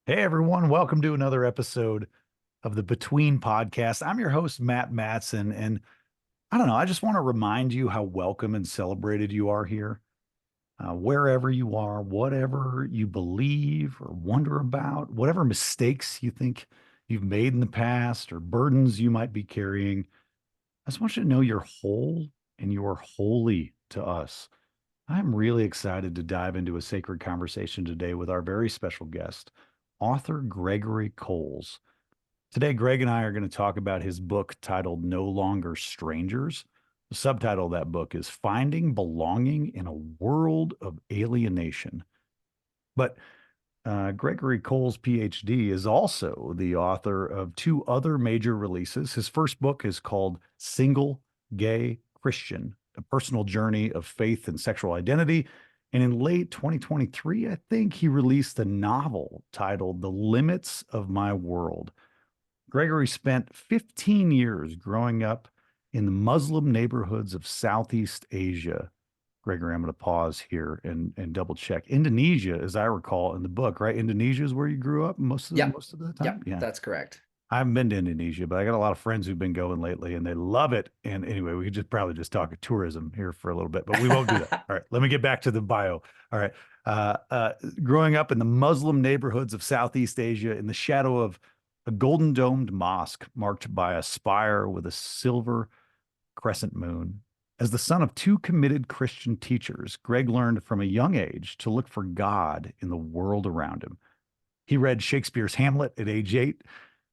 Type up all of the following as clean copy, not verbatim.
Hey everyone, welcome to another episode of the Between Podcast. I'm your host, Matt Mattson, and I don't know, I just want to remind you how welcome and celebrated you are here. Wherever you are, whatever you believe or wonder about, whatever mistakes you think you've made in the past or burdens you might be carrying, I just want you to know you're whole and you are holy to us. I'm really excited to dive into a sacred conversation today with our very special guest, author Gregory Coles. Today, Greg and I are going to talk about his book titled No Longer Strangers. The subtitle of that book is Finding Belonging in a World of Alienation. But Gregory Coles, Ph.D., is also the author of two other major releases. His first book is called Single Gay Christian, a personal journey of faith and sexual identity. And in late 2023, I think he released a novel titled The Limits of My World. Gregory spent 15 years growing up in the Muslim neighborhoods of Southeast Asia. Gregory, I'm going to pause here and double check. Indonesia, as I recall in the book, right? Indonesia is where you grew up Yep. most of the time. Yep. Yeah. That's correct. I haven't been to Indonesia, but I got a lot of friends who've been going lately and they love it. And anyway, we could just probably just talk tourism here for a little bit, but we won't do that. All right. Let me get back to the bio. All right. Uh, uh, Growing up in the Muslim neighborhoods of Southeast Asia in the shadow of a golden domed mosque marked by a spire with a silver crescent moon. As the son of two committed Christian teachers, Greg learned from a young age to look for God in the world around him. He read Shakespeare's Hamlet at age 8,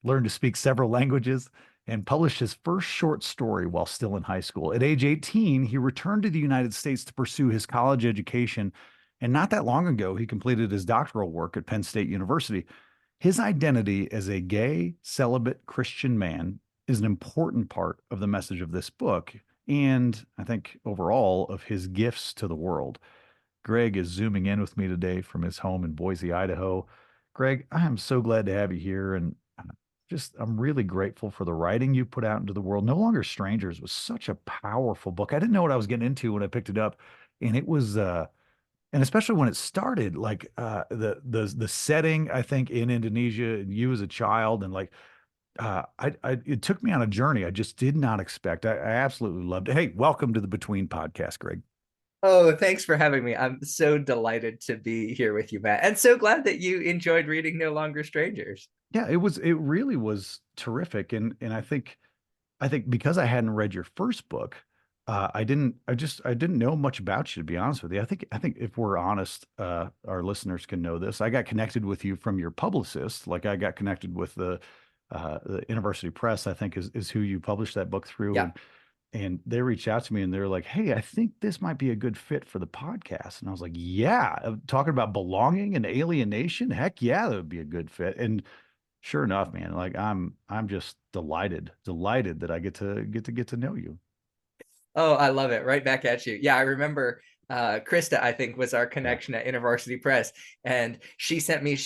learned to speak several languages, and published his first short story while still in high school. At age 18, he returned to the United States to pursue his college education. And not that long ago, he completed his doctoral work at Penn State University. His identity as a gay, celibate Christian man is an important part of the message of this book, and I think overall of his gifts to the world. Greg is zooming in with me today from his home in Boise, Idaho. Greg, I am so glad to have you here. And I'm really grateful for the writing you put out into the world. No Longer Strangers was such a powerful book. I didn't know what I was getting into when I picked it up. And it was, and especially when it started, like the setting, I think, in Indonesia and you as a child, and like it took me on a journey I just did not expect. I absolutely loved it. Hey, welcome to the Between Podcast, Greg. Oh, thanks for having me. I'm so delighted to be here with you, Matt, and so glad that you enjoyed reading No Longer Strangers. Yeah, it really was terrific. And I think because I hadn't read your first book, I didn't know much about you, to be honest with you. I think if we're honest, our listeners can know this. I got connected with you from your publicist. Like I got connected with the University Press, I think is who you published that book through. Yeah. And they reached out to me and they're like, "Hey, I think this might be a good fit for the podcast." And I was like, "Yeah, talking about belonging and alienation. Heck yeah, that would be a good fit." And sure enough, man, like I'm just delighted that I get to know you. Oh, I love it. Right back at you. Yeah, I remember Krista, I think, was our Yeah. connection at University Press. And she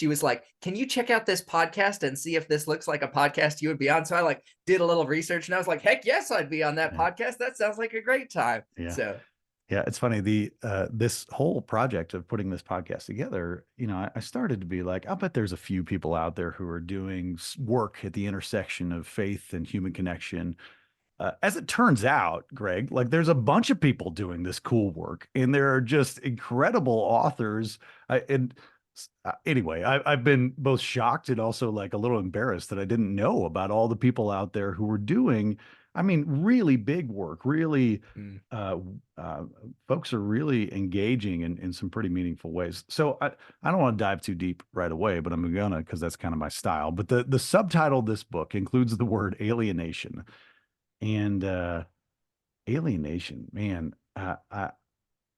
was like, can you check out this podcast and see if this looks like a podcast you would be on? So I like did a little research and I was like, heck yes, I'd be on that Yeah. podcast. That sounds like a great time. Yeah. So Yeah, it's funny. The this whole project of putting this podcast together, I started to be like, I'll bet there's a few people out there who are doing work at the intersection of faith and human connection. As it turns out, Greg, like there's a bunch of people doing this cool work, and there are just incredible authors. Anyway, I've been both shocked and also like a little embarrassed that I didn't know about all the people out there who were doing, I mean, really big work, really mm. uh, uh, folks are really engaging in some pretty meaningful ways. So I don't want to dive too deep right away, but I'm gonna because that's kind of my style. But the subtitle of this book includes the word alienation. And alienation, man,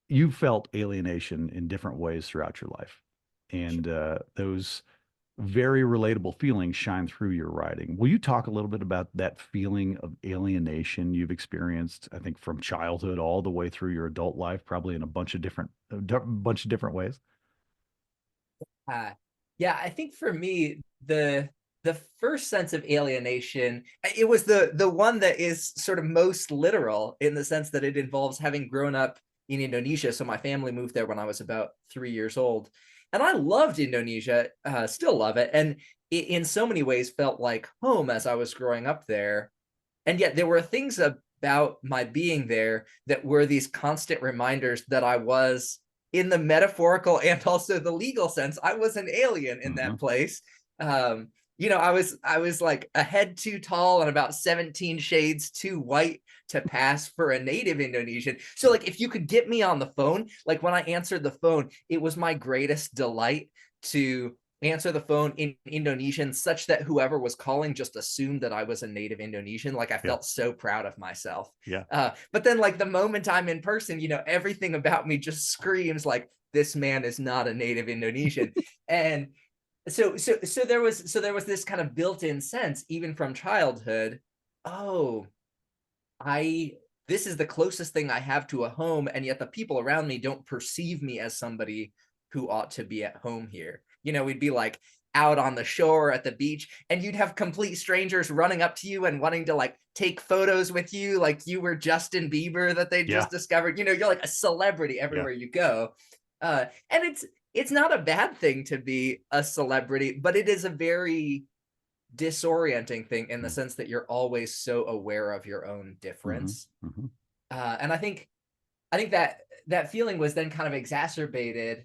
you felt alienation in different ways throughout your life. And those very relatable feelings shine through your writing. Will you talk a little bit about that feeling of alienation you've experienced, I think, from childhood all the way through your adult life, probably in a bunch of different ways? Uh, yeah, I think for me, the first sense of alienation, it was the one that is sort of most literal in the sense that it involves having grown up in Indonesia. So my family moved there when I was about 3 years old. And I loved Indonesia, still love it. And it, in so many ways, felt like home as I was growing up there. And yet there were things about my being there that were these constant reminders that I was, in the metaphorical and also the legal sense, I was an alien in that place. You know, I was like a head too tall and about 17 shades too white to pass for a native Indonesian. So like if you could get me on the phone, like when I answered the phone, it was my greatest delight to answer the phone in Indonesian such that whoever was calling just assumed that I was a native Indonesian. Like I felt so proud of myself. Yeah. But then like the moment I'm in person, you know, everything about me just screams like, this man is not a native Indonesian. And so there was this kind of built-in sense, even from childhood. Oh, this is the closest thing I have to a home, and yet the people around me don't perceive me as somebody who ought to be at home here. You know, we'd be like out on the shore at the beach, and you'd have complete strangers running up to you and wanting to like take photos with you, like you were Justin Bieber that they just discovered. You know, you're like a celebrity everywhere you go. And it's not a bad thing to be a celebrity, but it is a very disorienting thing in the sense that you're always so aware of your own difference. And I think that feeling was then kind of exacerbated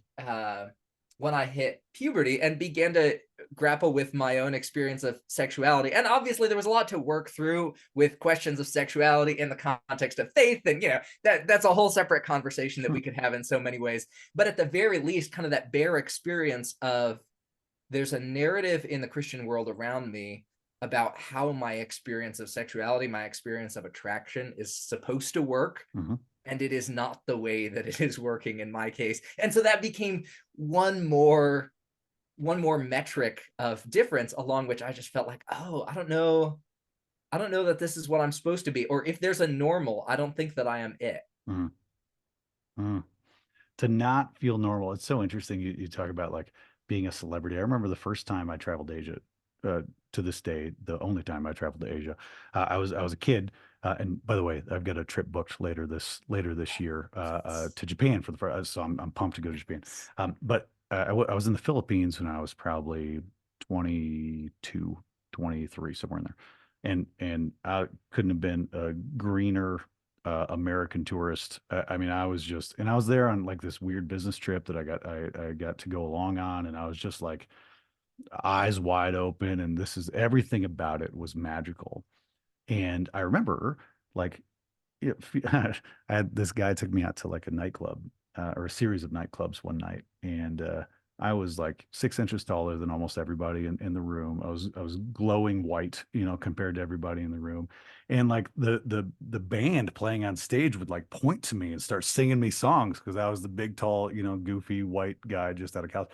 when I hit puberty and began to grapple with my own experience of sexuality. And obviously there was a lot to work through with questions of sexuality in the context of faith. And, you know, that's a whole separate conversation that we could have in so many ways. But at the very least, kind of that bare experience of, there's a narrative in the Christian world around me about how my experience of sexuality, my experience of attraction is supposed to work. And it is not the way that it is working in my case. And so that became one more metric of difference along which I just felt like, oh, I don't know that this is what I'm supposed to be. Or if there's a normal, I don't think that I am it. To not feel normal. It's so interesting. You talk about like being a celebrity. I remember the first time I traveled to Asia, to this day, the only time I traveled to Asia. I was a kid. And by the way, I've got a trip booked later this year to Japan for the first. So I'm pumped to go to Japan. But I was in the Philippines when I was probably 22, 23, somewhere in there, and I couldn't have been a greener American tourist. I mean, I was there on like this weird business trip that I got to go along on, and I was just like eyes wide open, and this is everything about it was magical. And I remember like I had this guy took me out to like a nightclub or a series of nightclubs one night, and I was like 6 inches taller than almost everybody in the room. I was glowing white, you know, compared to everybody in the room. And like the band playing on stage would like point to me and start singing me songs because I was the big, tall, you know, goofy white guy just out of college.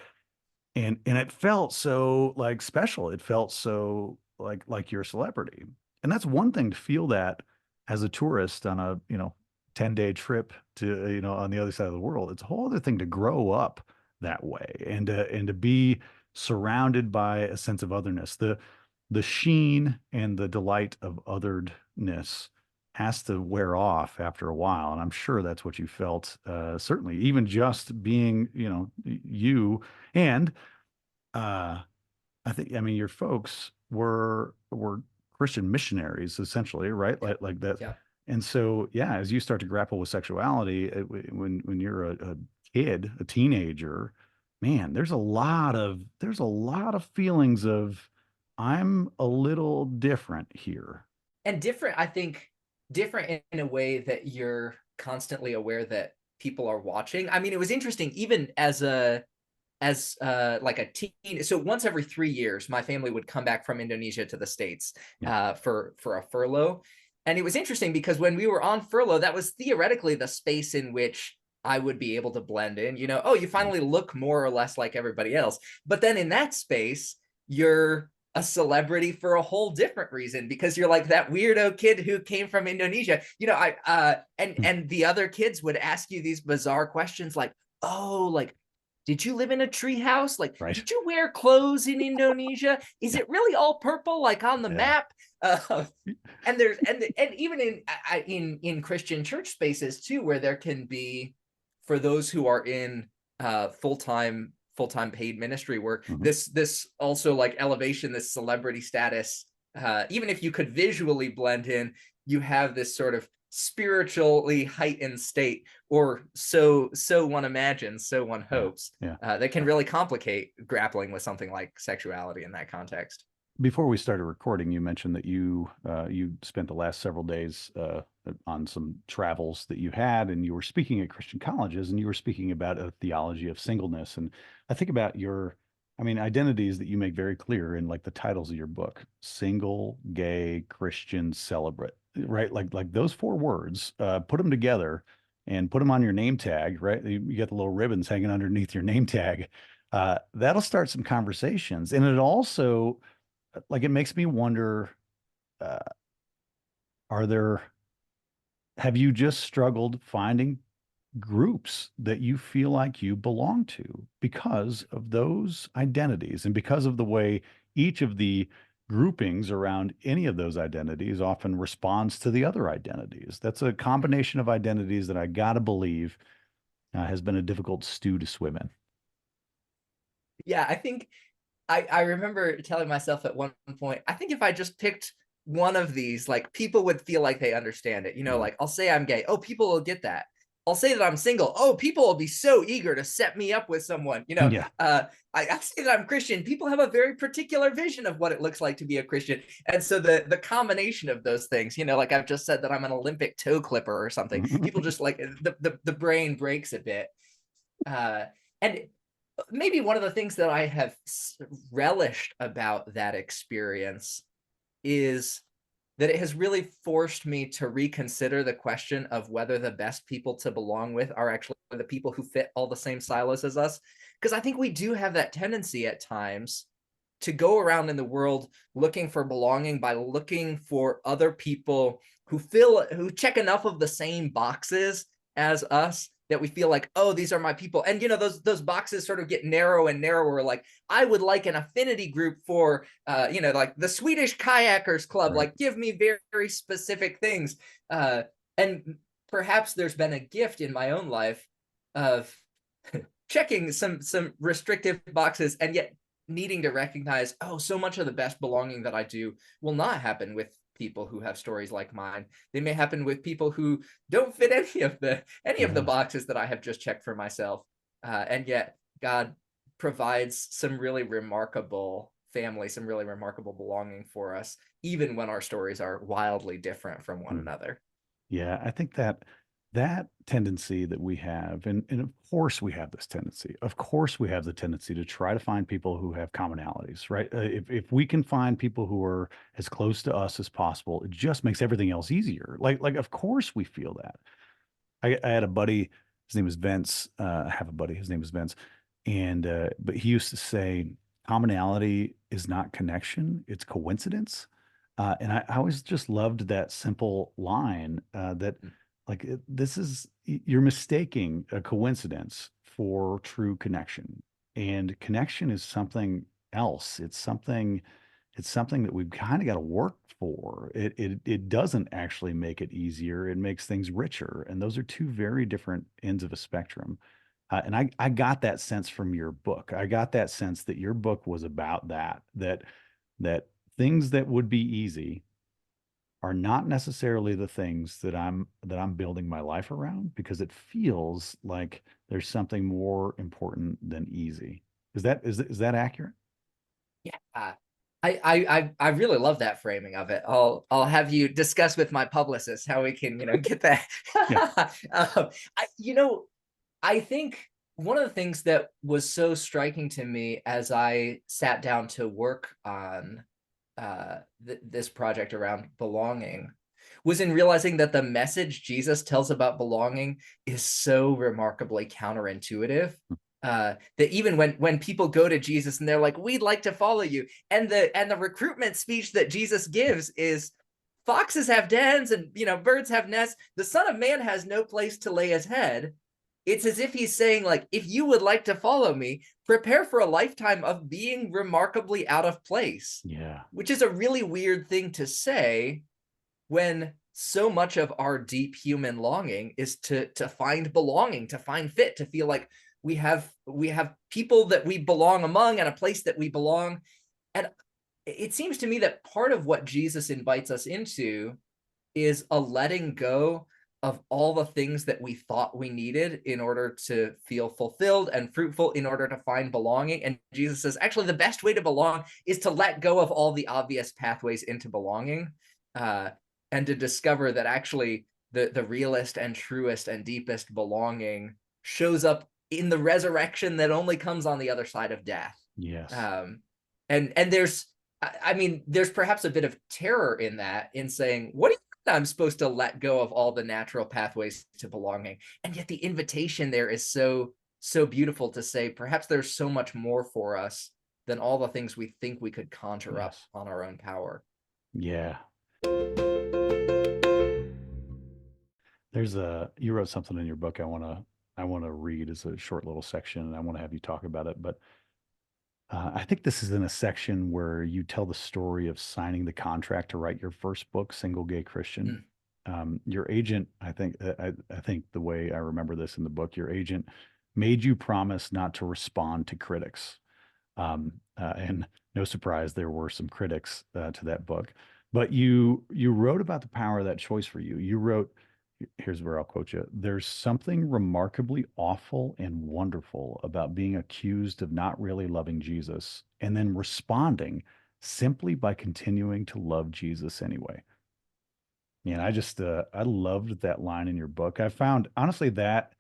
And it felt so like special. It felt so like you're a celebrity. And that's one thing to feel that as a tourist on a, you know, 10-day trip to, you know, on the other side of the world. It's a whole other thing to grow up that way and to be surrounded by a sense of otherness. The sheen and the delight of otherness has to wear off after a while. And I'm sure that's what you felt, certainly, even just being, you know, you. And I think, I mean, your folks were Christian missionaries, essentially, right? Like that. Yeah. And so, yeah, as you start to grapple with sexuality, when you're a kid, a teenager, man, there's a lot of feelings of I'm a little different here. And different, I think, different in a way that you're constantly aware that people are watching. I mean, it was interesting, even as like a teen. So once every 3 years, my family would come back from Indonesia to the States for a furlough. And it was interesting because when we were on furlough, that was theoretically the space in which I would be able to blend in, you know, oh, you finally look more or less like everybody else. But then in that space, you're a celebrity for a whole different reason because you're like that weirdo kid who came from Indonesia, you know. And the other kids would ask you these bizarre questions like, oh, like, did you live in a tree house? Like, Right. Did you wear clothes in Indonesia? Is it really all purple like on the map? And there's and even in Christian church spaces too, where there can be for those who are in full-time paid ministry work, this also like elevation, this celebrity status, even if you could visually blend in, you have this sort of spiritually heightened state, or so one imagines, so one hopes, that can really complicate grappling with something like sexuality in that context. Before we started recording, you mentioned that you spent the last several days on some travels that you had, and you were speaking at Christian colleges, and you were speaking about a theology of singleness. And I think about your, I mean, identities that you make very clear in like the titles of your book: single, gay, Christian, celibate, right? Like those four words, put them together and put them on your name tag, right? You get the little ribbons hanging underneath your name tag. That'll start some conversations, and it also, like, it makes me wonder, uh, have you just struggled finding groups that you feel like you belong to because of those identities and because of the way each of the groupings around any of those identities often responds to the other identities? That's a combination of identities that I gotta believe has been a difficult stew to swim in. Yeah, I think I remember telling myself at one point, I think if I just picked one of these, like, people would feel like they understand it. Like, I'll say I'm gay. Oh, people will get that. I'll say that I'm single. Oh, people will be so eager to set me up with someone. Yeah. I say that I'm Christian. People have a very particular vision of what it looks like to be a Christian. And so the combination of those things, like I've just said that I'm an Olympic toe clipper or something. People just like the brain breaks a bit. And maybe one of the things that I have relished about that experience is that it has really forced me to reconsider the question of whether the best people to belong with are actually the people who fit all the same silos as us. Because I think we do have that tendency at times to go around in the world looking for belonging by looking for other people who check enough of the same boxes as us that we feel like, oh, these are my people. And those boxes sort of get narrow and narrower. Like, I would like an affinity group for like the Swedish Kayakers Club. Right. Like, give me very, very specific things. And perhaps there's been a gift in my own life of checking some restrictive boxes, and yet needing to recognize, oh, so much of the best belonging that I do will not happen with people who have stories like mine. They may happen with people who don't fit any of the boxes that I have just checked for myself. And yet God provides some really remarkable family, some really remarkable belonging for us, even when our stories are wildly different from one another. Yeah, I think that tendency that we have, and of course we have this tendency. Of course we have the tendency to try to find people who have commonalities, right? If we can find people who are as close to us as possible, it just makes everything else easier. Like of course we feel that. I had a buddy, his name was Vince. I have a buddy, his name is Vince, and but he used to say, commonality is not connection, it's coincidence. And I always just loved that simple line, that like, you're mistaking a coincidence for true connection. And connection is something else. It's something that we've kind of got to work for. It doesn't actually make it easier. It makes things richer. And those are two very different ends of a spectrum. And I got that sense from your book. I got that sense that your book was about that things that would be easy are not necessarily the things that I'm building my life around, because it feels like there's something more important than easy. Is that accurate? Yeah. I really love that framing of it. I'll have you discuss with my publicist how we can get that. Yeah. I think one of the things that was so striking to me as I sat down to work on this project around belonging was in realizing that the message Jesus tells about belonging is so remarkably counterintuitive. That even when people go to Jesus and they're like, we'd like to follow you, and the recruitment speech that Jesus gives is, foxes have dens and birds have nests, the Son of Man has no place to lay his head. It's as if he's saying, like, if you would like to follow me, prepare for a lifetime of being remarkably out of place. Yeah. Which is a really weird thing to say when so much of our deep human longing is to find belonging, to find fit, to feel like we have people that we belong among and a place that we belong. And it seems to me that part of what Jesus invites us into is a letting go of all the things that we thought we needed in order to feel fulfilled and fruitful, in order to find belonging. And Jesus says, actually, the best way to belong is to let go of all the obvious pathways into belonging, uh, and to discover that actually the realest and truest and deepest belonging shows up in the resurrection that only comes on the other side of death. Yes. And there's, I mean, there's perhaps a bit of terror in that, in saying, what do you mean I'm supposed to let go of all the natural pathways to belonging? And yet the invitation there is so, so beautiful, to say, perhaps there's so much more for us than all the things we think we could conjure up on our own power. Yeah. You wrote something in your book I want to read as a short little section, and I want to have you talk about it. But I think this is in a section where you tell the story of signing the contract to write your first book, Single Gay Christian. Your agent, I think the way I remember this in the book, your agent made you promise not to respond to critics. And no surprise, there were some critics to that book. But you wrote about the power of that choice for you. You wrote, here's where I'll quote you. There's something remarkably awful and wonderful about being accused of not really loving Jesus and then responding simply by continuing to love Jesus anyway. And I loved that line in your book. I found honestly that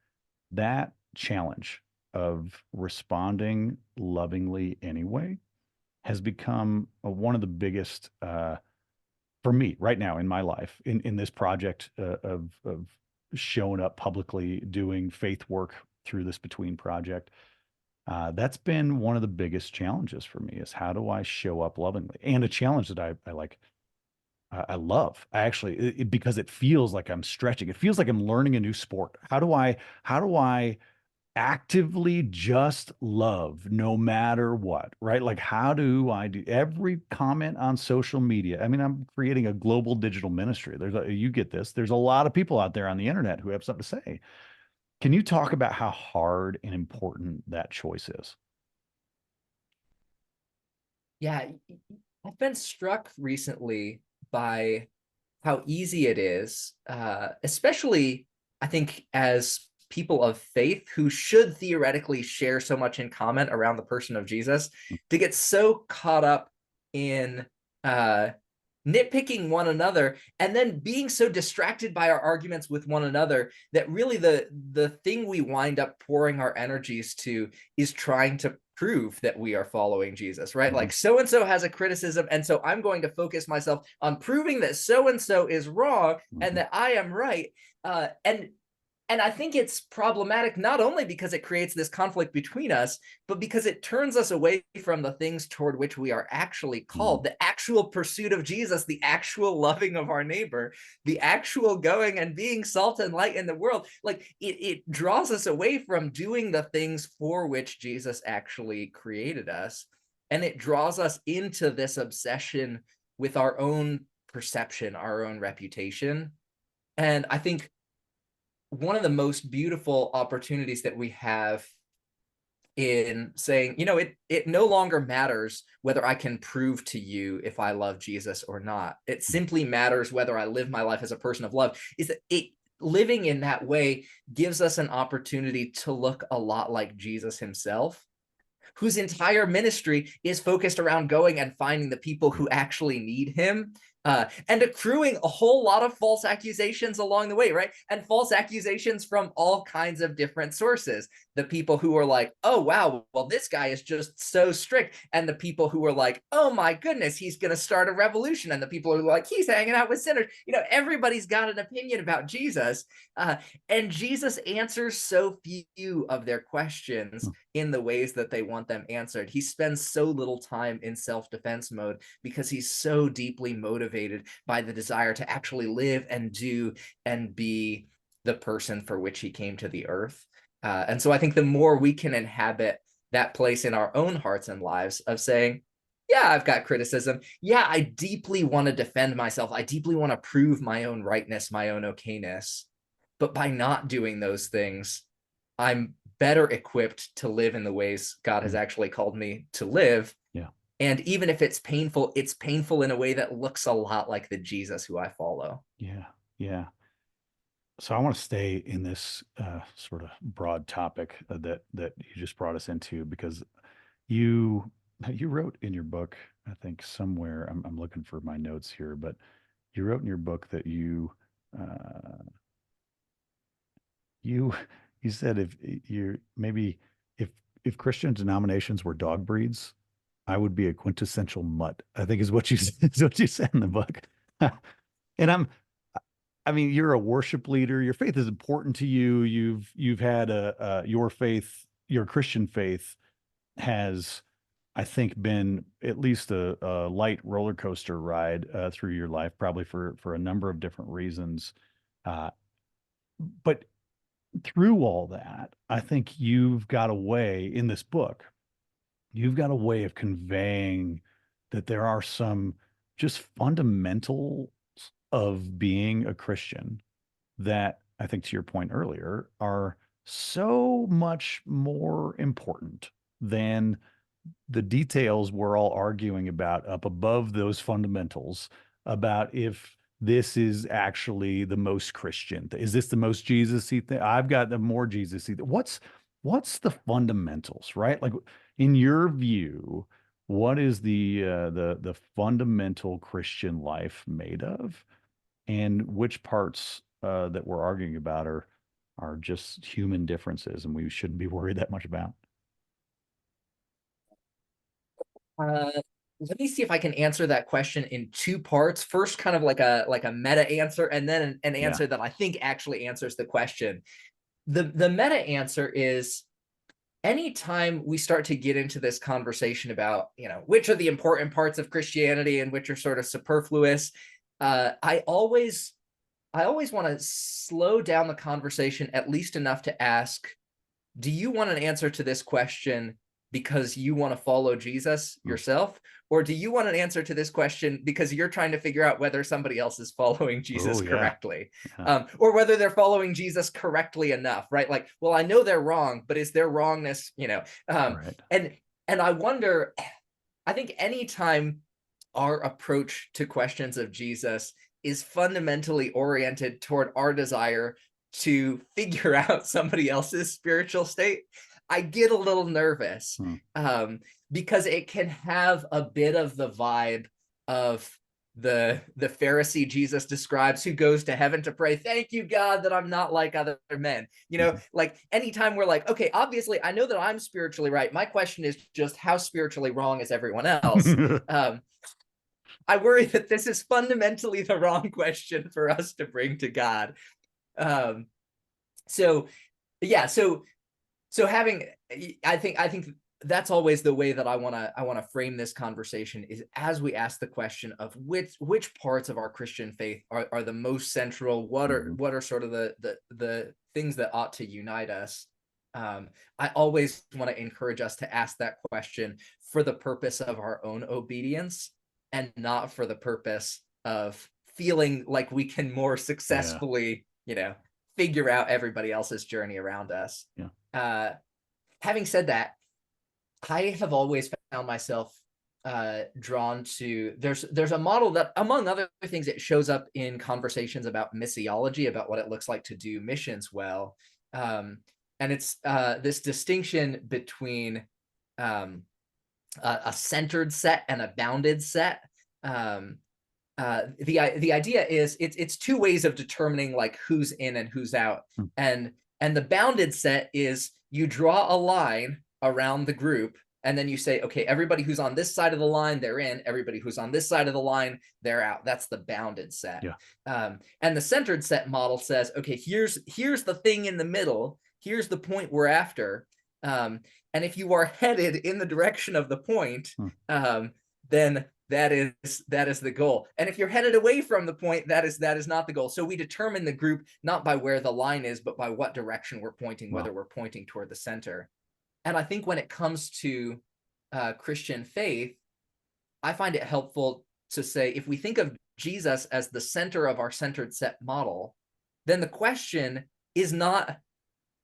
challenge of responding lovingly anyway has become one of the biggest for me right now in my life, in this project of showing up publicly, doing faith work through this Between project. That's been one of the biggest challenges for me, is how do I show up lovingly, and a challenge that I like. I love. I actually, because it feels like I'm stretching. It feels like I'm learning a new sport. How do I actively just love no matter what, right? Like, how do I do every comment on social media? I mean, I'm creating a global digital ministry. You get this. There's a lot of people out there on the internet who have something to say. Can you talk about how hard and important that choice is? Yeah, I've been struck recently by how easy it is, especially, I think, as people of faith who should theoretically share so much in common around the person of Jesus, to get so caught up in nitpicking one another, and then being so distracted by our arguments with one another that really the thing we wind up pouring our energies to is trying to prove that we are following Jesus, right? Like, so and so has a criticism, and so I'm going to focus myself on proving that so and so is wrong and that I am right. And I think it's problematic, not only because it creates this conflict between us, but because it turns us away from the things toward which we are actually called, the actual pursuit of Jesus, the actual loving of our neighbor, the actual going and being salt and light in the world. Like, it draws us away from doing the things for which Jesus actually created us. And it draws us into this obsession with our own perception, our own reputation. And I think one of the most beautiful opportunities that we have in saying, it no longer matters whether I can prove to you if I love Jesus or not. It simply matters whether I live my life as a person of love. Is that living in that way gives us an opportunity to look a lot like Jesus himself, whose entire ministry is focused around going and finding the people who actually need him, and accruing a whole lot of false accusations along the way, right? And false accusations from all kinds of different sources. The people who are like, oh, wow, well, this guy is just so strict. And the people who are like, oh, my goodness, he's going to start a revolution. And the people who are like, he's hanging out with sinners. Everybody's got an opinion about Jesus. And Jesus answers so few of their questions in the ways that they want them answered. He spends so little time in self-defense mode because he's so deeply motivated by the desire to actually live and do and be the person for which he came to the earth. And so I think the more we can inhabit that place in our own hearts and lives of saying, Yeah, I've got criticism. Yeah, I deeply want to defend myself. I deeply want to prove my own rightness, my own okayness. But by not doing those things, I'm better equipped to live in the ways God has actually called me to live. Yeah. And even if it's painful in a way that looks a lot like the Jesus who I follow. Yeah. Yeah. So I want to stay in this sort of broad topic that you just brought us into, because you you wrote in your book, I think somewhere, I'm looking for my notes here, but you wrote in your book that uh, you you said if you're maybe if if Christian denominations were dog breeds, I would be a quintessential mutt, I think is what you is what you said in the book. And I mean, you're a worship leader. Your faith is important to you. You've had your faith, your Christian faith has, I think, been at least a light roller coaster ride through your life, probably for a number of different reasons. Uh, but through all that, I think you've got a way in this book, you've got a way of conveying that there are some just fundamentals of being a Christian that, I think, to your point earlier, are so much more important than the details we're all arguing about up above those fundamentals, about if this is actually the most Christian. Is this the most Jesus-y thing? I've got the more Jesus-y. What's the fundamentals, right? Like, in your view, what is the fundamental Christian life made of, and which parts that we're arguing about are just human differences, and we shouldn't be worried that much about? Uh, Let me see if I can answer that question in two parts. First, kind of like a meta answer, and then an Yeah. answer that I think actually answers the question. The meta answer is, anytime we start to get into this conversation about, which are the important parts of Christianity and which are sort of superfluous, I always want to slow down the conversation at least enough to ask, do you want an answer to this question because you want to follow Jesus yourself? Or do you want an answer to this question because you're trying to figure out whether somebody else is following Jesus Oh, yeah. correctly, Yeah. or whether they're following Jesus correctly enough, right? Like, well, I know they're wrong, but is their wrongness, Right. and I wonder, I think anytime our approach to questions of Jesus is fundamentally oriented toward our desire to figure out somebody else's spiritual state, I get a little nervous, Hmm. because it can have a bit of the vibe of the Pharisee Jesus describes, who goes to heaven to pray, thank you, God, that I'm not like other men. Like, anytime we're like, okay, obviously I know that I'm spiritually right. My question is just, how spiritually wrong is everyone else? I worry that this is fundamentally the wrong question for us to bring to God. Um, so yeah, so having, I think that's always the way that I want to frame this conversation, is as we ask the question of which parts of our Christian faith are the most central, what are sort of the things that ought to unite us. I always want to encourage us to ask that question for the purpose of our own obedience, and not for the purpose of feeling like we can more successfully, figure out everybody else's journey around us. Yeah. Having said that, I have always found myself drawn to, there's a model that, among other things, it shows up in conversations about missiology, about what it looks like to do missions well. And it's this distinction between a centered set and a bounded set. The idea is, it's two ways of determining like who's in and who's out. And the bounded set is, you draw a line around the group, and then you say, okay, everybody who's on this side of the line, they're in. Everybody who's on this side of the line, they're out. That's the bounded set. Yeah. And the centered set model says, okay, here's the thing in the middle. Here's the point we're after. And if you are headed in the direction of the point, then that is the goal. And if you're headed away from the point, that is not the goal. So we determine the group not by where the line is, but by what direction we're pointing, whether we're pointing toward the center. And I think when it comes to Christian faith, I find it helpful to say, if we think of Jesus as the center of our centered set model, then the question is not,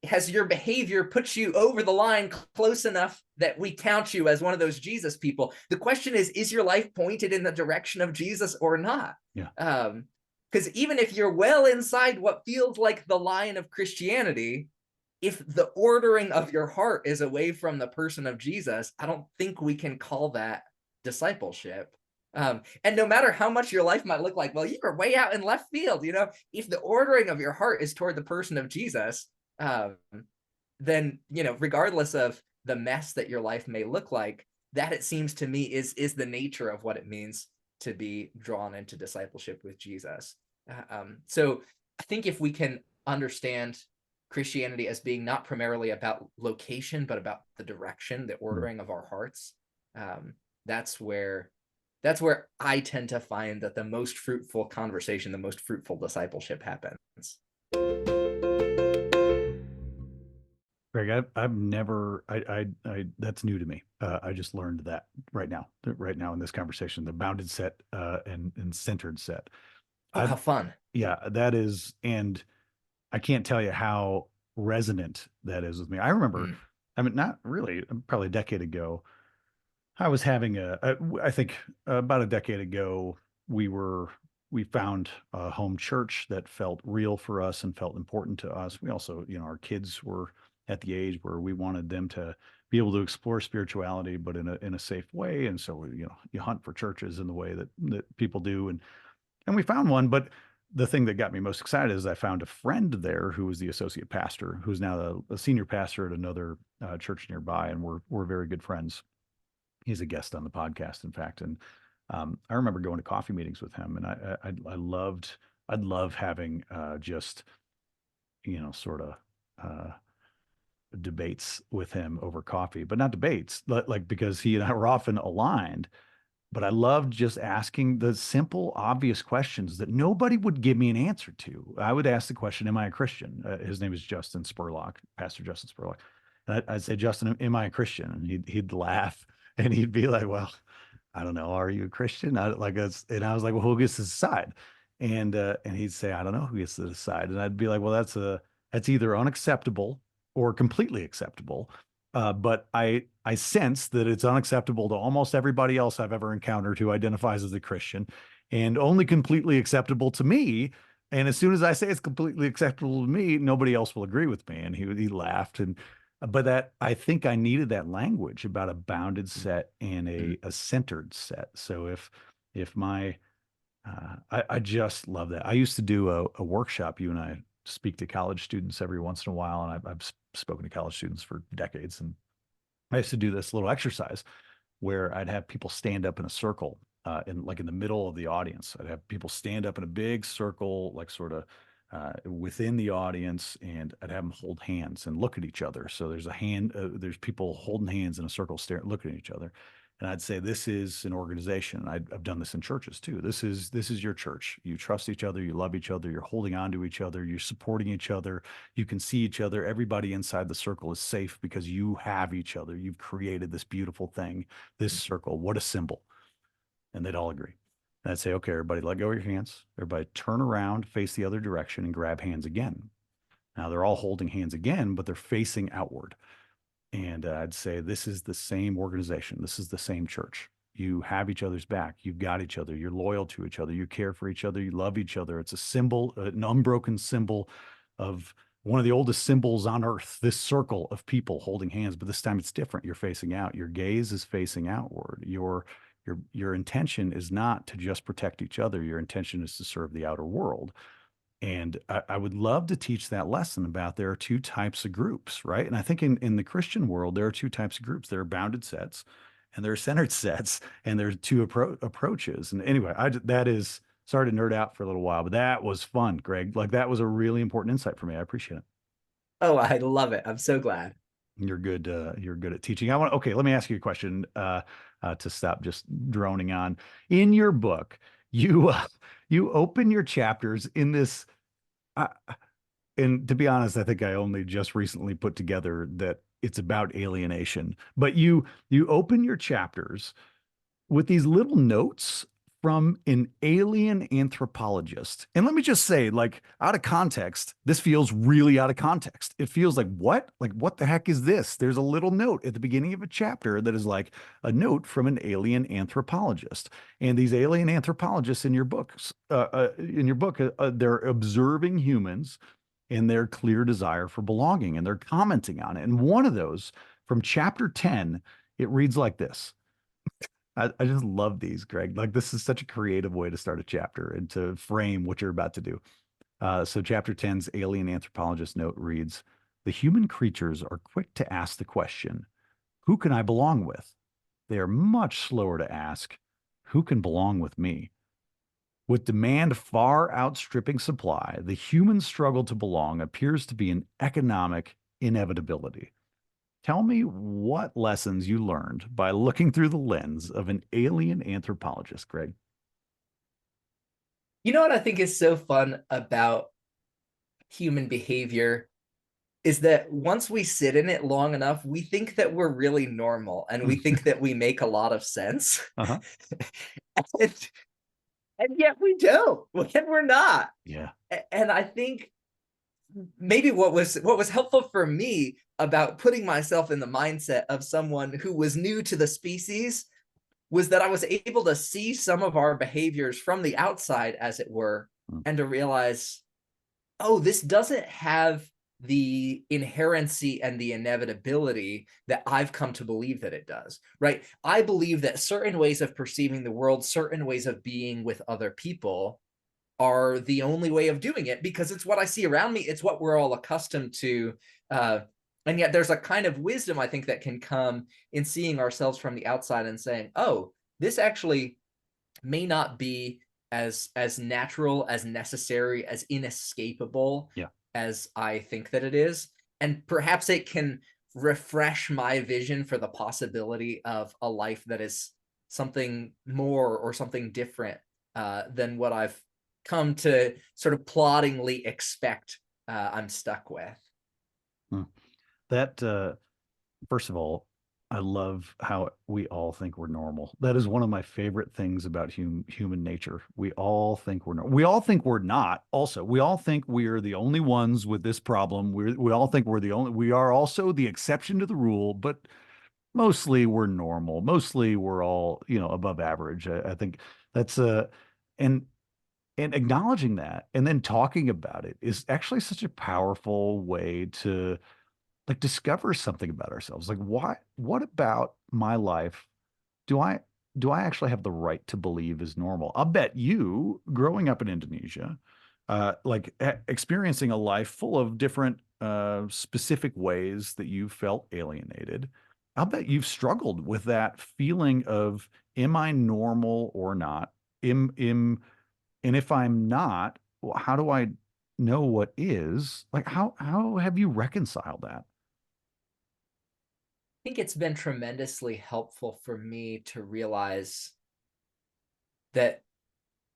has your behavior put you over the line close enough that we count you as one of those Jesus people? The question is your life pointed in the direction of Jesus or not? Yeah. Because even if you're well inside what feels like the line of Christianity, if the ordering of your heart is away from the person of Jesus, I don't think we can call that discipleship. And no matter how much your life might look like, well, you were way out in left field, if the ordering of your heart is toward the person of Jesus, then, regardless of the mess that your life may look like, that, it seems to me, is the nature of what it means to be drawn into discipleship with Jesus. So I think if we can understand Christianity as being not primarily about location, but about the direction, the ordering of our hearts, that's where I tend to find that the most fruitful conversation, the most fruitful discipleship happens. Greg, I've never, that's new to me. I just learned that right now in this conversation, the bounded set and centered set. Oh, how fun. Yeah, that is. And I can't tell you how resonant that is with me. I remember, I mean, not really, probably a decade ago, I was having I think about a decade ago, we found a home church that felt real for us and felt important to us. We also, our kids were at the age where we wanted them to be able to explore spirituality, but in a safe way. And so, you hunt for churches in the way that people do. And we found one, but the thing that got me most excited is I found a friend there who was the associate pastor, who's now a senior pastor at another church nearby. And we're very good friends. He's a guest on the podcast, in fact. And I remember going to coffee meetings with him, and I'd love having just, sort of debates with him over coffee, but not debates, like, because he and I were often aligned. But I loved just asking the simple, obvious questions that nobody would give me an answer to. I would ask the question, "Am I a Christian?" His name is Justin Spurlock, Pastor Justin Spurlock. And I'd say, "Justin, am I a Christian?" And he'd laugh and he'd be like, "Well, I don't know. Are you a Christian?" And I was like, "Well, who gets to decide?" And he'd say, "I don't know who gets to decide." And I'd be like, "Well, that's either unacceptable or completely acceptable." But I sense that it's unacceptable to almost everybody else I've ever encountered who identifies as a Christian, and only completely acceptable to me. And as soon as I say it's completely acceptable to me, nobody else will agree with me. And he laughed. But that, I think I needed that language about a bounded set and a centered set. So if my I just love that. I used to do a workshop. You and I speak to college students every once in a while, and I've spoken to college students for decades. And I used to do this little exercise where I'd have people stand up in a circle, in the middle of the audience. I'd have people stand up in a big circle, like sort of within the audience, and I'd have them hold hands and look at each other. So there's people holding hands in a circle, looking at each other. And I'd say, this is an organization. I've done this in churches too. This is your church. You trust each other. You love each other. You're holding on to each other. You're supporting each other. You can see each other. Everybody inside the circle is safe because you have each other. You've created this beautiful thing, this circle. What a symbol. And they'd all agree. And I'd say, "Okay, everybody, let go of your hands. Everybody turn around, face the other direction, and grab hands again." Now they're all holding hands again, but they're facing outward. And I'd say, "This is the same organization. This is the same church. You have each other's back. You've got each other. You're loyal to each other. You care for each other. You love each other. It's a symbol, an unbroken symbol of one of the oldest symbols on earth, this circle of people holding hands. But this time it's different. You're facing out. Your gaze is facing outward. Your intention is not to just protect each other. Your intention is to serve the outer world." And I would love to teach that lesson about, there are two types of groups, right? And I think in the Christian world, there are two types of groups. There are bounded sets and there are centered sets, and there's two approaches. And anyway, that is, sorry to nerd out for a little while, but that was fun, Greg. Like, that was a really important insight for me. I appreciate it. Oh, I love it. I'm so glad. You're good. You're good at teaching. Okay, let me ask you a question to stop just droning on. In your book, you you open your chapters in this, and to be honest, I think I only just recently put together that it's about alienation. But you open your chapters with these little notes from an alien anthropologist. And let me just say, like, out of context, this feels really out of context. It feels like, what? Like, what the heck is this? There's a little note at the beginning of a chapter that is like a note from an alien anthropologist. And these alien anthropologists in your book, they're observing humans in their clear desire for belonging, and they're commenting on it. And one of those from chapter 10, it reads like this. I just love these, Greg. Like, this is such a creative way to start a chapter and to frame what you're about to do. So chapter 10's alien anthropologist note reads, the human creatures are quick to ask the question, who can I belong with? They are much slower to ask, who can belong with me? With demand far outstripping supply, the human struggle to belong appears to be an economic inevitability. Tell me what lessons you learned by looking through the lens of an alien anthropologist, Greg. You know what I think is so fun about human behavior is that once we sit in it long enough, we think that we're really normal and we think that we make a lot of sense. Uh-huh. and, and yet we don't, and we're not. Yeah. And I think maybe what was helpful for me about putting myself in the mindset of someone who was new to the species was that I was able to see some of our behaviors from the outside, as it were, and to realize, oh, this doesn't have the inherency and the inevitability that I've come to believe that it does, right? I believe that certain ways of perceiving the world, certain ways of being with other people are the only way of doing it because it's what I see around me. It's what we're all accustomed to. And yet there's a kind of wisdom, I think, that can come in seeing ourselves from the outside and saying, oh, this actually may not be as natural, as necessary, as inescapable as I think that it is. And perhaps it can refresh my vision for the possibility of a life that is something more or something different than what I've come to sort of ploddingly expect I'm stuck with. That, first of all, I love how we all think we're normal. That is one of my favorite things about human nature. We all think we're normal. We all think we're not. Also, we all think we're the only ones with this problem. We all think we're the only. We are also the exception to the rule, but mostly we're normal. Mostly we're all, above average. I think that's and and acknowledging that and then talking about it is actually such a powerful way to like discover something about ourselves. Like, what about my life do I actually have the right to believe is normal? I'll bet you growing up in Indonesia, experiencing a life full of different specific ways that you felt alienated. I'll bet you've struggled with that feeling of, am I normal or not? And if I'm not, well, how do I know what is? Like, how have you reconciled that? I think it's been tremendously helpful for me to realize that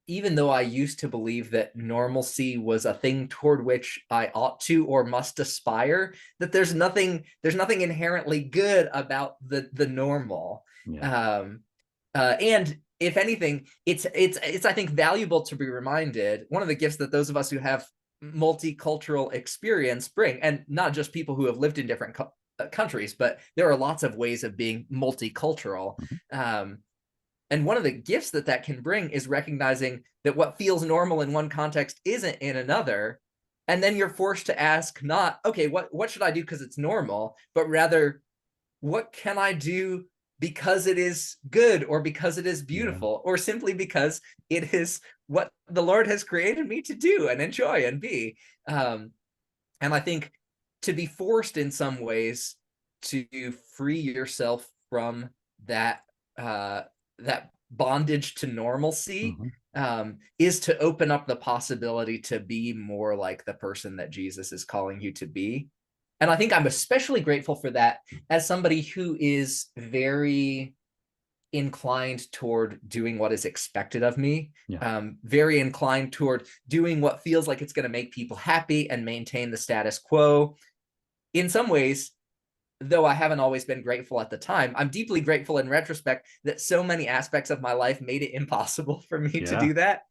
even though I used to believe that normalcy was a thing toward which I ought to or must aspire, that there's nothing inherently good about the normal. Yeah. And if anything, it's I think valuable to be reminded. One of the gifts that those of us who have multicultural experience bring, and not just people who have lived in different countries, but there are lots of ways of being multicultural. And one of the gifts that can bring is recognizing that what feels normal in one context isn't in another. And then you're forced to ask not, okay, what should I do because it's normal, but rather, what can I do because it is good or because it is beautiful or simply because it is what the Lord has created me to do and enjoy and be. And I think to be forced in some ways to free yourself from that that bondage to normalcy is to open up the possibility to be more like the person that Jesus is calling you to be. And I think I'm especially grateful for that as somebody who is very inclined toward doing what is expected of me, very inclined toward doing what feels like it's going to make people happy and maintain the status quo. In some ways, though I haven't always been grateful at the time, I'm deeply grateful in retrospect that so many aspects of my life made it impossible for me to Yeah. do that.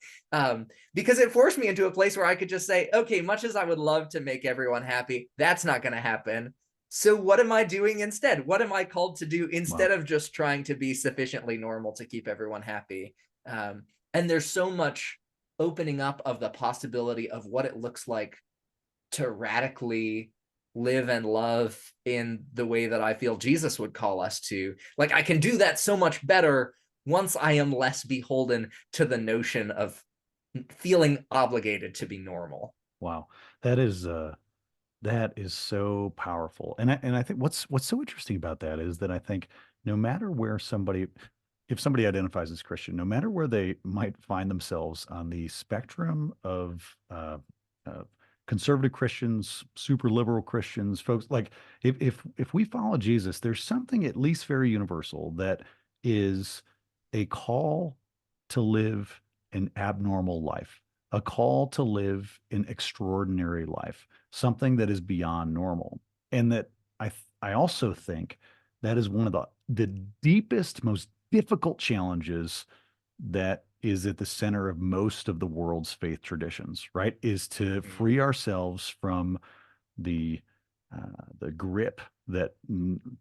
Because it forced me into a place where I could just say, okay, much as I would love to make everyone happy, that's not going to happen. So what am I doing instead? What am I called to do instead Wow. of just trying to be sufficiently normal to keep everyone happy? And there's so much opening up of the possibility of what it looks like to radically live and love in the way that I feel Jesus would call us to. Like, I can do that so much better once I am less beholden to the notion of feeling obligated to be normal. Wow. That is that is so powerful. And I think what's so interesting about that is that I think no matter where somebody, if somebody identifies as Christian, no matter where they might find themselves on the spectrum of uh, conservative Christians, super liberal Christians, folks, like if we follow Jesus, there's something at least very universal that is a call to live an abnormal life, a call to live an extraordinary life, something that is beyond normal. And that I also think that is one of the deepest, most difficult challenges that is at the center of most of the world's faith traditions, right? Is to Mm. free ourselves from the the grip that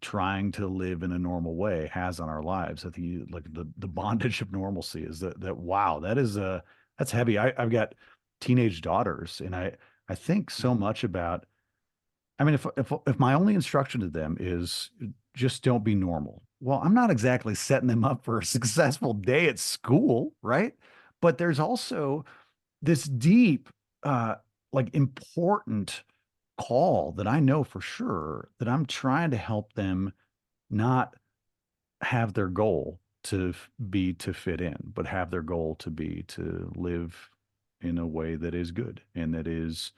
trying to live in a normal way has on our lives. I think like the bondage of normalcy is that wow, that is a that's heavy. I've got teenage daughters, and I think so Mm. much about. I mean, if my only instruction to them is just don't be normal, well, I'm not exactly setting them up for a successful day at school, right? But there's also this deep, uh, like important call that I know for sure that I'm trying to help them not have their goal to be to fit in, but have their goal to be to live in a way that is good and that is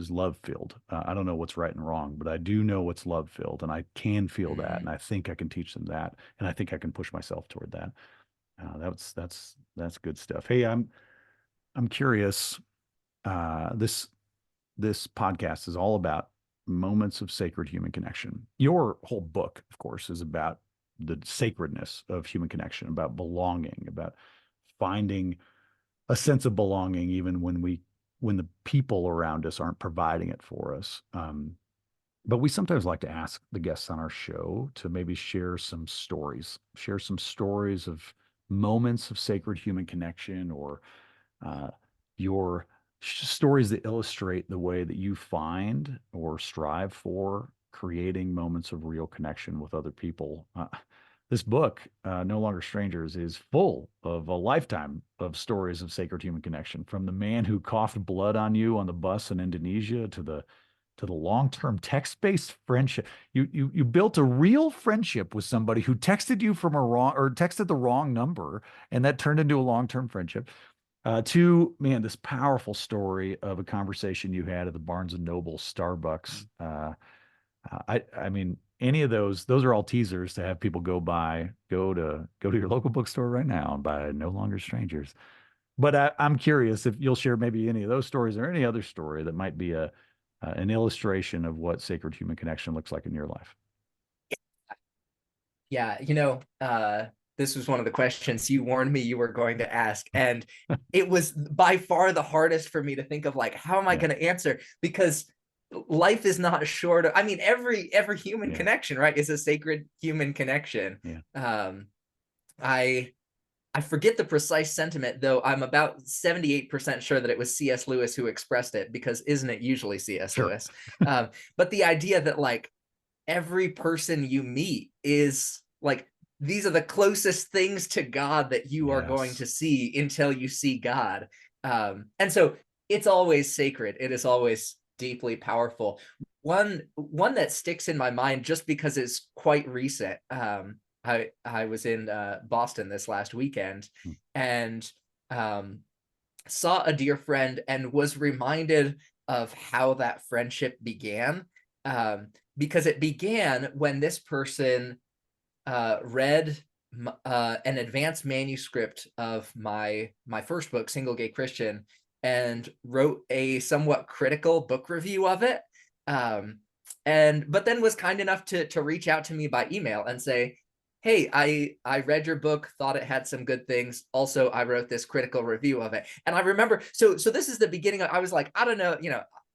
love filled. I don't know what's right and wrong, but I do know what's love filled, and I can feel that, and Mm. I think I can teach them that, and I think I can push myself toward that. That's good stuff. Hey, I'm curious. This this podcast is all about moments of sacred human connection. Your whole book, of course, is about the sacredness of human connection, about belonging, about finding a sense of belonging, even when the people around us aren't providing it for us. But we sometimes like to ask the guests on our show to maybe share some stories of moments of sacred human connection or uh, your stories that illustrate the way that you find or strive for creating moments of real connection with other people. This book, No Longer Strangers, is full of a lifetime of stories of sacred human connection, from the man who coughed blood on you on the bus in Indonesia to the long-term text-based friendship. You built a real friendship with somebody who texted you from a wrong or texted the wrong number, and that turned into a long-term friendship. To man, this powerful story of a conversation you had at the Barnes and Noble Starbucks. I mean, any of those are all teasers to have people go to your local bookstore right now and buy No Longer Strangers. But I'm curious if you'll share maybe any of those stories or any other story that might be a an illustration of what sacred human connection looks like in your life. Yeah, this was one of the questions you warned me you were going to ask. And it was by far the hardest for me to think of, like, how am I Yeah, going to answer? Because life is not short of, I mean, every human yeah, connection, right, is a sacred human connection. yeah. I I forget the precise sentiment, though I'm about 78% sure that it was C.S. Lewis who expressed it, because isn't it usually C.S. Sure. Lewis? But the idea that, like, every person you meet is like, these are the closest things to God that you are going Yes. to see until you see God. And so it's always sacred. It is always deeply powerful. One that sticks in my mind just because it's quite recent. I was in Boston this last weekend, Hmm. and saw a dear friend and was reminded of how that friendship began. Because it began when this person read an advanced manuscript of my first book, Single Gay Christian, and wrote a somewhat critical book review of it. Um, but then was kind enough to reach out to me by email and say, hey, I read your book, thought it had some good things. Also, I wrote this critical review of it. And I remember, so this is the beginning. I was like, I don't know,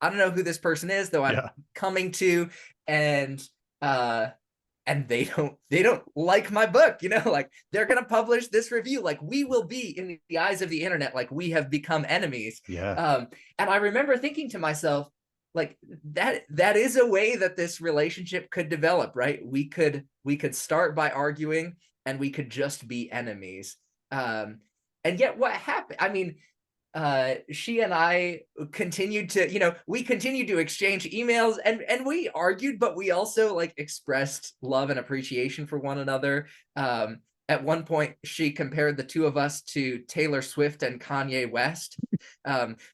I don't know who this person is, though I'm Yeah. coming to, and they don't like my book, like they're going to publish this review. Like, we will be in the eyes of the internet, like we have become enemies. Yeah. And I remember thinking to myself, like, that is a way that this relationship could develop, right? We could start by arguing, and we could just be enemies. And yet what happened, I mean, she and I continued to, we continued to exchange emails, and we argued, but we also like expressed love and appreciation for one another. At one point, she compared the two of us to Taylor Swift and Kanye West,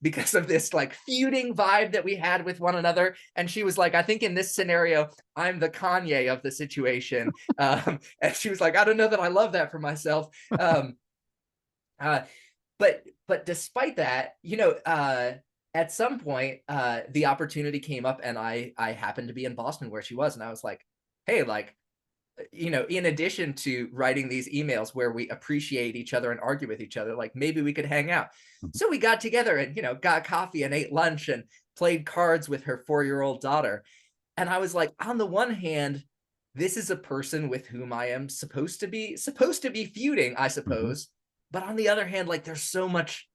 because of this like feuding vibe that we had with one another. And she was like, I think in this scenario, I'm the Kanye of the situation. And she was like, I don't know that I love that for myself. But despite that, at some point, the opportunity came up, and I happened to be in Boston where she was, and I was like, hey, like, in addition to writing these emails where we appreciate each other and argue with each other, like maybe we could hang out. So we got together and, got coffee and ate lunch and played cards with her 4-year-old daughter. And I was like, on the one hand, this is a person with whom I am supposed to be feuding, I suppose. But on the other hand, like there's so much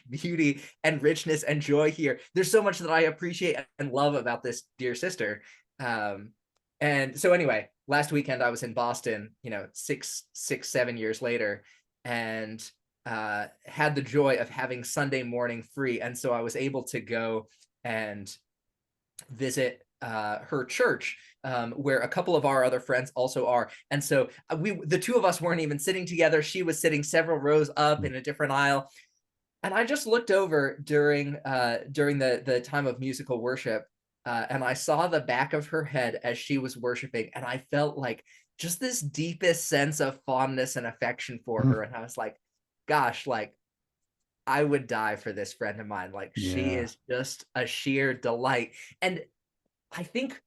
beauty and richness and joy here. There's so much that I appreciate and love about this dear sister. And so anyway, last weekend I was in Boston, 7 years later, and had the joy of having Sunday morning free. And so I was able to go and visit her church, where a couple of our other friends also are. And so the two of us weren't even sitting together. She was sitting several rows up in a different aisle. And I just looked over during the time of musical worship, and I saw the back of her head as she was worshiping, and I felt like just this deepest sense of fondness and affection for her. And I was like, gosh, like I would die for this friend of mine. Like, she is just a sheer delight. And I think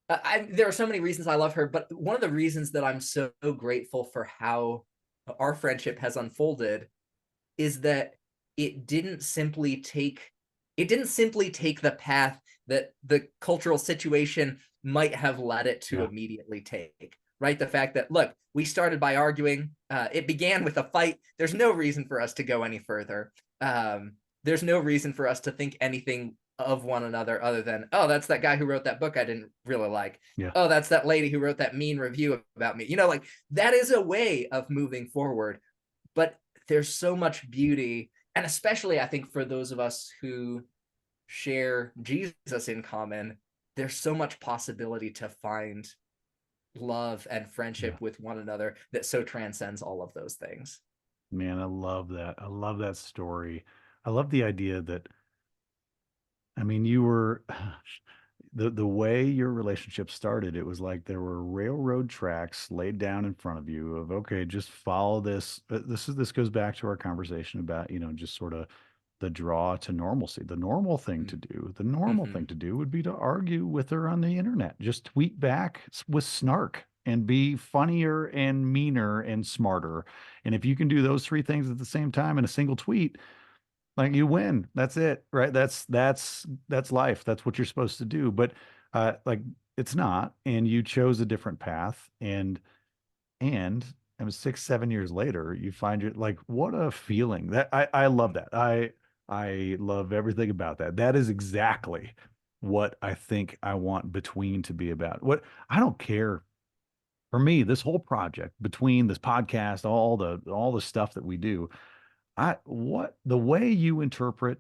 there are so many reasons I love her, but one of the reasons that I'm so grateful for how our friendship has unfolded is that it didn't simply take the path that the cultural situation might have led it to immediately take, right? The fact that, look, we started by arguing. It began with a fight. There's no reason for us to go any further. There's no reason for us to think anything of one another other than, oh, that's that guy who wrote that book I didn't really like. Yeah. Oh, that's that lady who wrote that mean review about me. Like that is a way of moving forward. But there's so much beauty, and especially I think for those of us who share Jesus in common, there's so much possibility to find love and friendship with one another that so transcends all of those things. Man, I love that. I love that story. I love the idea that, I mean, you were the way your relationship started, it was like there were railroad tracks laid down in front of you of, okay, just follow this. This goes back to our conversation about, just sort of the draw to normalcy. The normal thing to do, would be to argue with her on the internet. Just tweet back with snark and be funnier and meaner and smarter. And if you can do those three things at the same time in a single tweet, like, you win. That's it, right? That's life. That's what you're supposed to do. But like, it's not, and you chose a different path, and I mean, 6, 7 years later, you find it like, what a feeling. That I love that. I love everything about that. That is exactly what I think I want Between to be about. What I don't care. For me, this whole project, Between, this podcast, all the stuff that we do, the way you interpret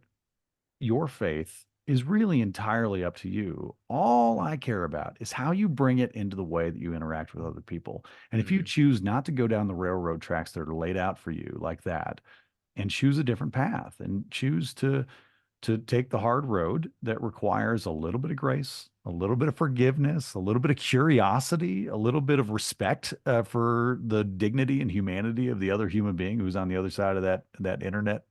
your faith is really entirely up to you. All I care about is how you bring it into the way that you interact with other people. And if you choose not to go down the railroad tracks that are laid out for you like that, and choose a different path, and choose to take the hard road that requires a little bit of grace, a little bit of forgiveness, a little bit of curiosity, a little bit of respect for the dignity and humanity of the other human being who's on the other side of that internet,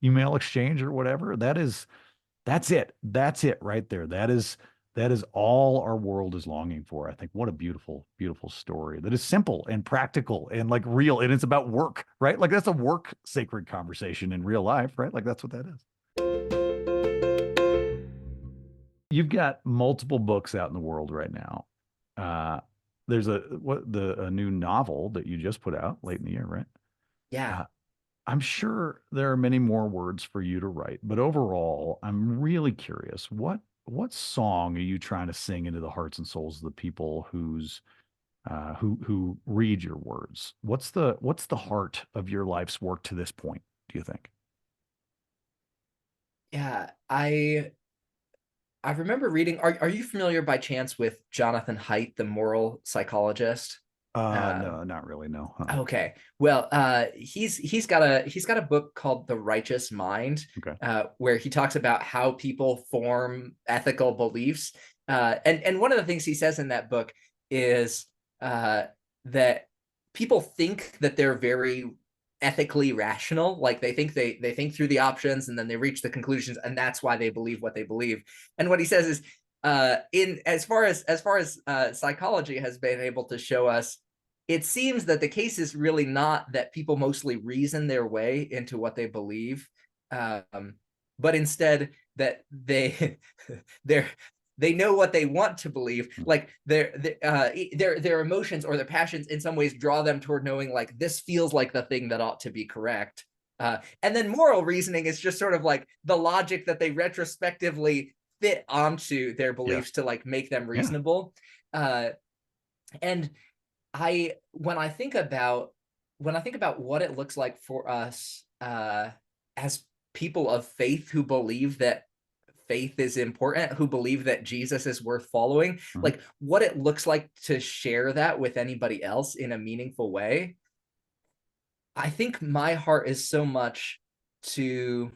email exchange or whatever. That's it. That's it right there. That is all our world is longing for. I think what a beautiful, beautiful story that is simple and practical and like real. And it's about work, right? Like that's a work sacred conversation in real life, right? Like that's what that is. You've got multiple books out in the world right now. Uh, there's a new novel that you just put out late in the year, right? Yeah. Uh, I'm sure there are many more words for you to write, but overall, I'm really curious. What song are you trying to sing into the hearts and souls of the people who read your words? What's the heart of your life's work to this point, do you think? Yeah. I remember reading, are you familiar by chance with Jonathan Haidt, the moral psychologist? No, not really. No. Okay. Well, he's got a book called The Righteous Mind, Okay. where he talks about how people form ethical beliefs. And one of the things he says in that book is that people think that they're very ethically rational, like they think through the options and then they reach the conclusions, and that's why they believe what they believe. And what he says is, in as far as psychology has been able to show us, it seems that the case is really not that people mostly reason their way into what they believe, but instead that they're they know what they want to believe. Like their emotions or their passions in some ways draw them toward knowing like this feels like the thing that ought to be correct. And then moral reasoning is just sort of like the logic that they retrospectively fit onto their Yeah. beliefs to like make them Yeah. reasonable. And I when I think about what it looks like for us as people of faith who believe that faith is important, who believe that Jesus is worth following, Mhm. like what it looks like to share that with anybody else in a meaningful way. I think my heart is so much to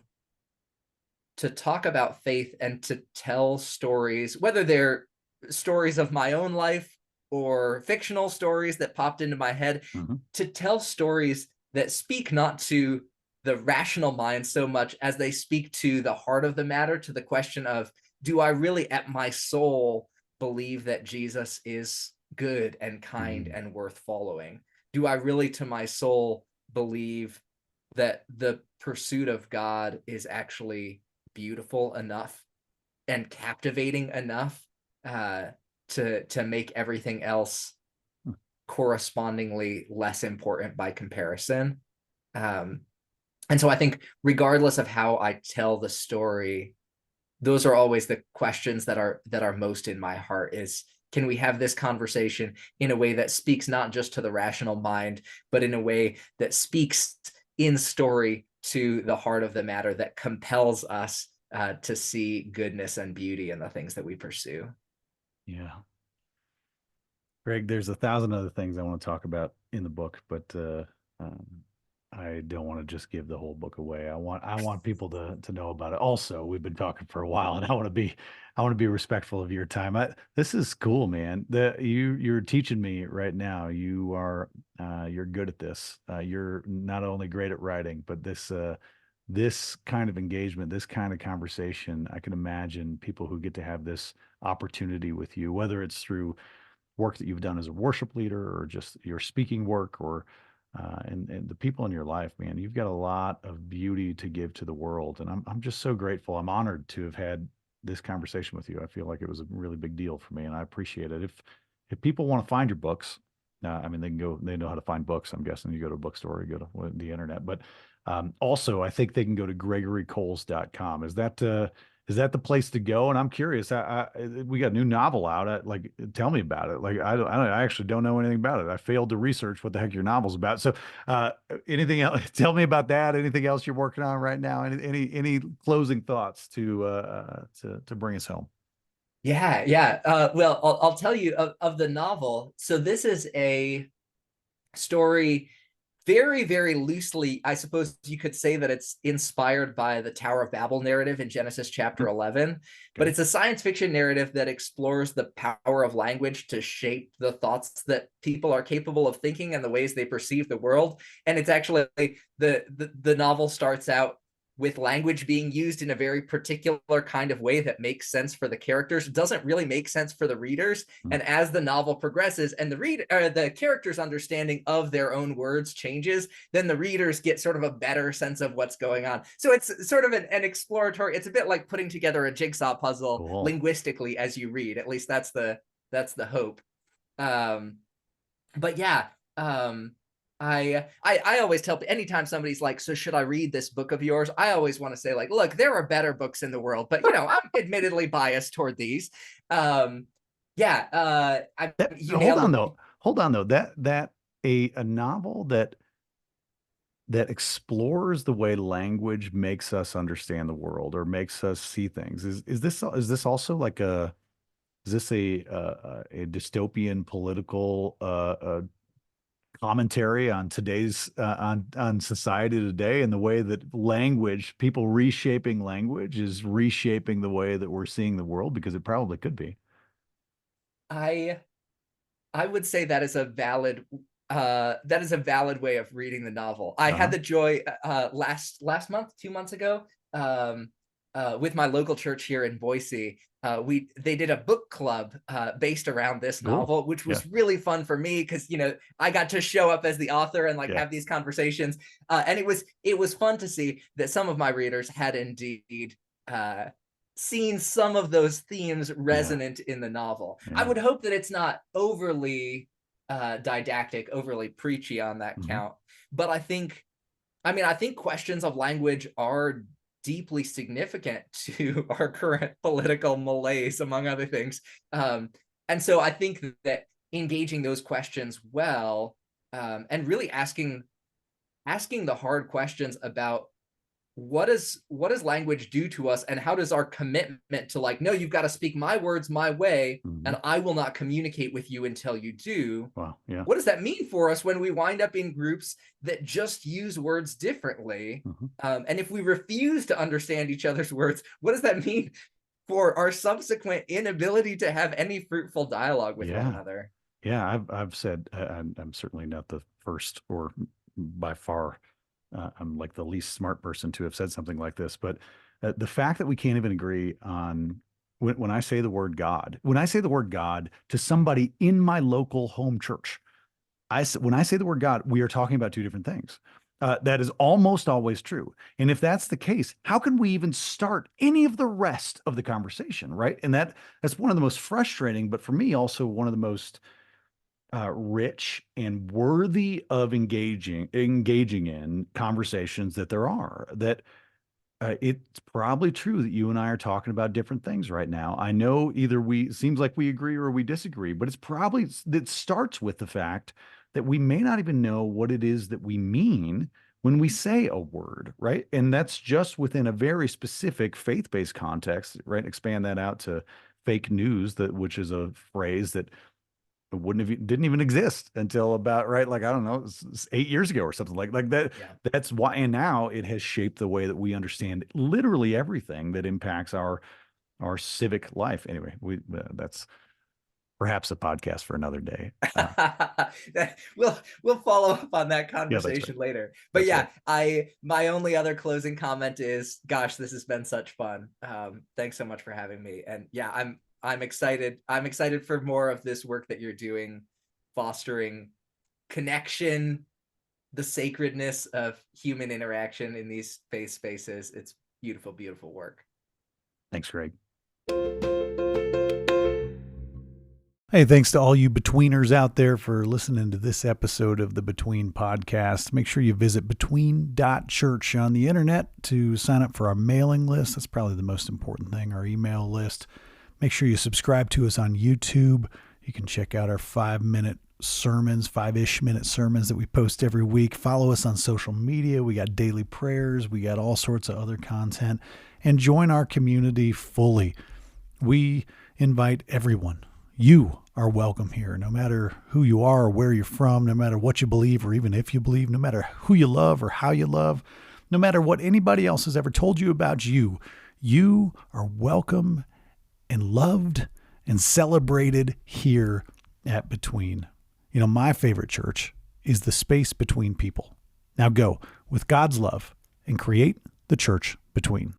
talk about faith and to tell stories, whether they're stories of my own life or fictional stories that popped into my head, Mhm. to tell stories that speak not to the rational mind so much as they speak to the heart of the matter, to the question of, do I really at my soul believe that Jesus is good and kind Mhm. and worth following? Do I really to my soul believe that the pursuit of God is actually beautiful enough and captivating enough to make everything else correspondingly less important by comparison? Um, and so I think regardless of how I tell the story, those are always the questions that are most in my heart. Is, can we have this conversation in a way that speaks not just to the rational mind, but in a way that speaks in story to the heart of the matter, that compels us to see goodness and beauty in the things that we pursue? Yeah. Greg, there's a thousand other things I want to talk about in the book, but um, I don't want to just give the whole book away. I want people to know about it. Also, we've been talking for a while, and I want to be respectful of your time. This is cool, man. You're teaching me right now. You're good at this. You're not only great at writing, but this kind of engagement, this kind of conversation. I can imagine people who get to have this opportunity with you, whether it's through work that you've done as a worship leader or just your speaking work or and the people in your life, man, you've got a lot of beauty to give to the world. And I'm just so grateful. I'm honored to have had this conversation with you. I feel like it was a really big deal for me and I appreciate it. If people want to find your books, I mean, they know how to find books. I'm guessing you go to a bookstore, you go to the internet, but also I think they can go to gregorycoles.com. Is that the place to go? And I'm curious. We got a new novel out. Like, tell me about it. Like, I actually don't know anything about it. I failed to research what the heck your novel's about. So, anything else? Tell me about that. Anything else you're working on right now? Any closing thoughts to bring us home? Yeah. Well, I'll tell you of the novel. So this is a story very, very loosely. I suppose you could say that it's inspired by the Tower of Babel narrative in Genesis chapter Hmm. 11, but Okay. it's a science fiction narrative that explores the power of language to shape the thoughts that people are capable of thinking and the ways they perceive the world. And it's actually the novel starts out with language being used in a very particular kind of way that makes sense for the characters doesn't really make sense for the readers. And as the novel progresses and the characters' understanding of their own words changes, then the readers get sort of a better sense of what's going on. So it's sort of an exploratory, it's a bit like putting together a jigsaw puzzle linguistically as you read. At least that's the hope. But yeah, I always tell, anytime somebody's like, so should I read this book of yours? I always want to say, like, look, there are better books in the world, but I'm admittedly biased toward these. You Hold on though. That a novel that explores the way language makes us understand the world or makes us see things. Is this also like a dystopian political commentary on today's on society today, and the way that language, people reshaping language, is reshaping the way that we're seeing the world? Because it probably could be. I would say that is a valid way of reading the novel. I had the joy last month, 2 months ago, with my local church here in Boise. They did a book club based around this novel, which was really fun for me because I got to show up as the author and have these conversations, and it was fun to see that some of my readers had indeed seen some of those themes resonant in the novel. I would hope that it's not overly didactic, overly preachy on that count, but I think questions of language are deeply significant to our current political malaise, among other things. And so I think that engaging those questions well, and really asking the hard questions about what does language do to us, and how does our commitment to no, you've got to speak my words my way, and I will not communicate with you until you do. What does that mean for us when we wind up in groups that just use words differently? And if we refuse to understand each other's words, what does that mean for our subsequent inability to have any fruitful dialogue with one another? I've said I'm certainly not the first, or by far I'm like the least smart person to have said something like this, but the fact that we can't even agree on when I say the word God, to somebody in my local home church, when I say the word God, we are talking about two different things. That is almost always true. And if that's the case, how can we even start any of the rest of the conversation, right? And that's one of the most frustrating, but for me also one of the most rich and worthy of engaging in conversations that there are. That it's probably true that you and I are talking about different things right now. I know seems like we agree or we disagree, but it starts with the fact that we may not even know what it is that we mean when we say a word, right? And that's just within a very specific faith-based context, right? Expand that out to fake news, which is a phrase that didn't even exist until about I don't know, 8 years ago or something like that. That's why, and now it has shaped the way that we understand literally everything that impacts our civic life. Anyway, that's perhaps a podcast for another day. We'll follow up on that conversation later. But my only other closing comment is, gosh, this has been such fun. Thanks so much for having me. And I'm excited. I'm excited for more of this work that you're doing, fostering connection, the sacredness of human interaction in these faith spaces. It's beautiful, beautiful work. Thanks, Greg. Hey, thanks to all you betweeners out there for listening to this episode of the Between Podcast. Make sure you visit between.church on the internet to sign up for our mailing list. That's probably the most important thing, our email list. Make sure you subscribe to us on YouTube. You can check out our 5-minute sermons, 5-ish minute sermons that we post every week. Follow us on social media. We got daily prayers. We got all sorts of other content. And join our community fully. We invite everyone. You are welcome here, no matter who you are or where you're from, no matter what you believe or even if you believe, no matter who you love or how you love, no matter what anybody else has ever told you about you. You are welcome and loved and celebrated here at Between. My favorite church is the space between people. Now go with God's love and create the church between.